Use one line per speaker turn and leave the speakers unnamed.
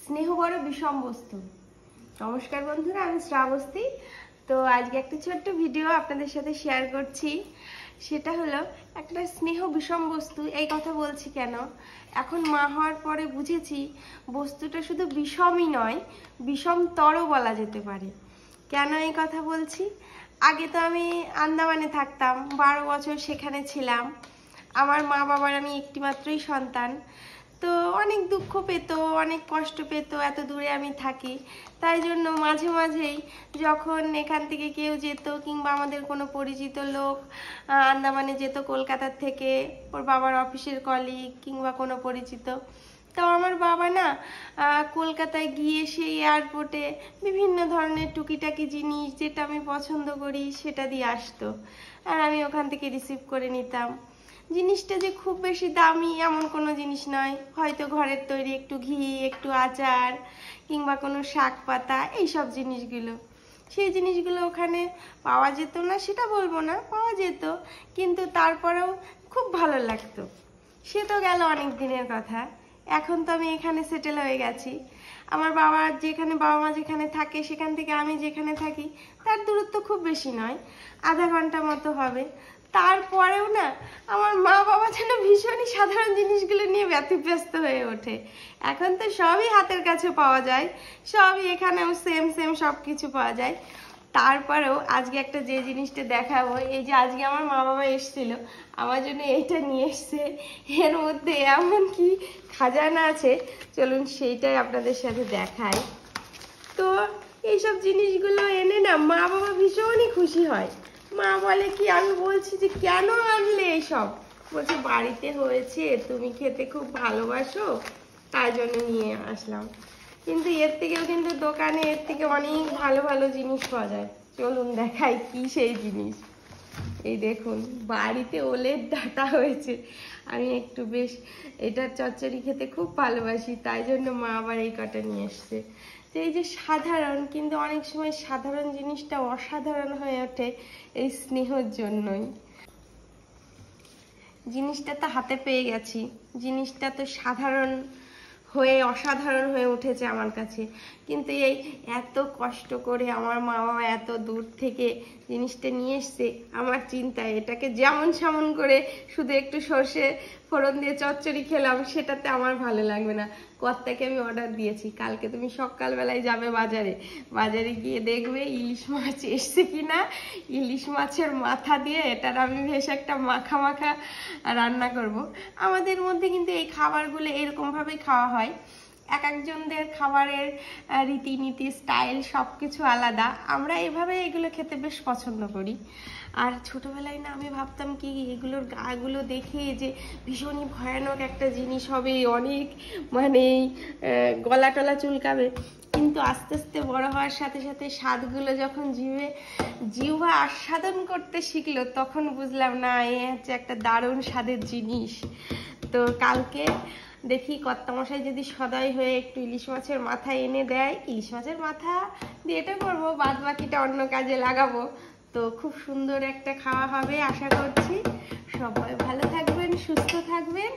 স্নেহ বড় বিষম বস্তু। নমস্কার বন্ধুরা, আমি শ্রাবস্তী। তো আজকে একটা ছোট্ট ভিডিও আপনাদের সাথে শেয়ার করছি। সেটা হলো একটা স্নেহ বিষম বস্তু। এই কথা বলছি কেন, এখন মা হওয়ার পরে বুঝেছি বস্তুটা শুধু বিষমই নয়, বিষমতরও বলা যেতে পারে। কেন এই কথা বলছি, আগে তো আমি আন্দামানে থাকতাম, 12 বছর সেখানে ছিলাম। আমার মা বাবার আমি একটিমাত্রই সন্তান। তো অনেক দুঃখ পেত, অনেক কষ্ট পেত এত দূরে আমি থাকি। তাই জন্য মাঝে মাঝেই যখন এখান থেকে কেউ যেত, কিংবা আমাদের কোনো পরিচিত লোক আন্দামানে যেত কলকাতার থেকে, ওর বাবার অফিসের কলিগ কিংবা কোনো পরিচিত, তো আমার বাবা না কলকাতায় গিয়ে সেই এয়ারপোর্টে বিভিন্ন ধরনের টুকিটাকি জিনিস যেটা আমি পছন্দ করি সেটা দিয়ে আসতো, আর আমি ওখান থেকে রিসিভ করে নিতাম। জিনিসটা যে খুব বেশি দামি এমন কোনো জিনিস নয়, হয়তো ঘরের তৈরি একটু ঘি, একটু আচার, কিংবা কোনো শাক পাতা, এইসব জিনিসগুলো। সেই জিনিসগুলো ওখানে পাওয়া যেত না সেটা বলবো না, পাওয়া যেত, কিন্তু তারপরেও খুব ভালো লাগতো। সে তো গেল অনেক দিনের কথা। এখন তো আমি এখানে সেটেল হয়ে গেছি। আমার বাবা মা যেখানে থাকে সেখান থেকে আমি যেখানে থাকি তার দূরত্ব খুব বেশি নয়, আধা ঘন্টা মতো হবে। তারপরেও না আমার মা বাবা যেন ভীষণই সাধারণ জিনিসগুলো নিয়ে ব্যতিব্যস্ত হয়ে ওঠে। এখন তো সবই হাতের কাছে পাওয়া যায়, সবই এখানেও সেম সব কিছু পাওয়া যায়। তারপরেও আজকে একটা যে জিনিসটা দেখাবো, এই যে আজকে আমার মা বাবা এসেছিল আমার জন্য এইটা নিয়ে এসছে, এর মধ্যে এমন কি খাজানা আছে, চলুন সেইটাই আপনাদের সাথে দেখাই। তো এইসব জিনিসগুলো এনে না মা বাবা ভীষণই খুশি হয়। মা বলে কি, আমি বলছি যে কেন আনলে এইসব, বলছে বাড়িতে হয়েছে, তুমি খেতে খুব ভালোবাসো তাই জন্য নিয়ে আসলাম। কিন্তু এর থেকেও কিন্তু দোকানে এর থেকে অনেক ভালো ভালো জিনিস পাওয়া যায়। চলুন দেখাই কি সেই জিনিস। এই দেখুন, বাড়িতে ওলের ডাটা হয়েছে। আমি একটু বেশ এটার চচ্চড়ি খেতে খুব ভালোবাসি, তাই জন্য মা আবার এই কটা নিয়ে এসছে। তো এই যে সাধারণ, কিন্তু অনেক সময় সাধারণ জিনিসটা অসাধারণ হয়ে ওঠে এই স্নেহের জন্যই। জিনিসটা তো হাতে পেয়ে গেছি, জিনিসটা তো সাধারণ হয়ে অসাধারণ হয়ে উঠেছে আমার কাছে, কিন্তু এই এত কষ্ট করে আমার মা বাবা এত দূর থেকে জিনিসটা নিয়ে এসছে, আমার চিন্তায় এটাকে যেমন সেমন করে শুধু একটু সর্ষে ফোড়ন দিয়ে চচ্চড়ি খেলাম সেটাতে আমার ভালো লাগবে না। কর্তাকে আমি অর্ডার দিয়েছি, কালকে তুমি সকালবেলায় যাবে বাজারে গিয়ে দেখবে ইলিশ মাছ এসছে কিনা, ইলিশ মাছের মাথা দিয়ে এটার আমি বেশ একটা মাখা মাখা রান্না করব। আমাদের মধ্যে কিন্তু এই খাবারগুলো এরকম ভাবেই খাওয়া হয়। এক একজনদের খাবারের রীতিনীতি, স্টাইল সবকিছু আলাদা। আমরা এভাবে এগুলো খেতে বেশ পছন্দ করি। আর ছোটবেলায় না আমি ভাবতাম কি, এগুলোর গাগুলো দেখে যে ভীষণই ভয়ানক একটা জিনিস হবে, অনেক মানে গলা টলা চুলকাবে। কিন্তু আস্তে আস্তে বড় হওয়ার সাথে সাথে স্বাদগুলো যখন জিহ্বা আস্বাদন করতে শিখলো, তখন বুঝলাম না এ হচ্ছে একটা দারুণ স্বাদের জিনিস। তো কালকে দেখি কর্তামশাই যদি সদয় হয়ে একটু ইলিশ মাছের মাথা এনে দেয়, ইলিশ মাছের মাথা দিয়ে এটা করবো, বাদ বাকিটা অন্য কাজে লাগাবো। তো খুব সুন্দর একটা খাওয়া হবে আশা করছি। সবাই ভালো থাকবেন, সুস্থ থাকবেন,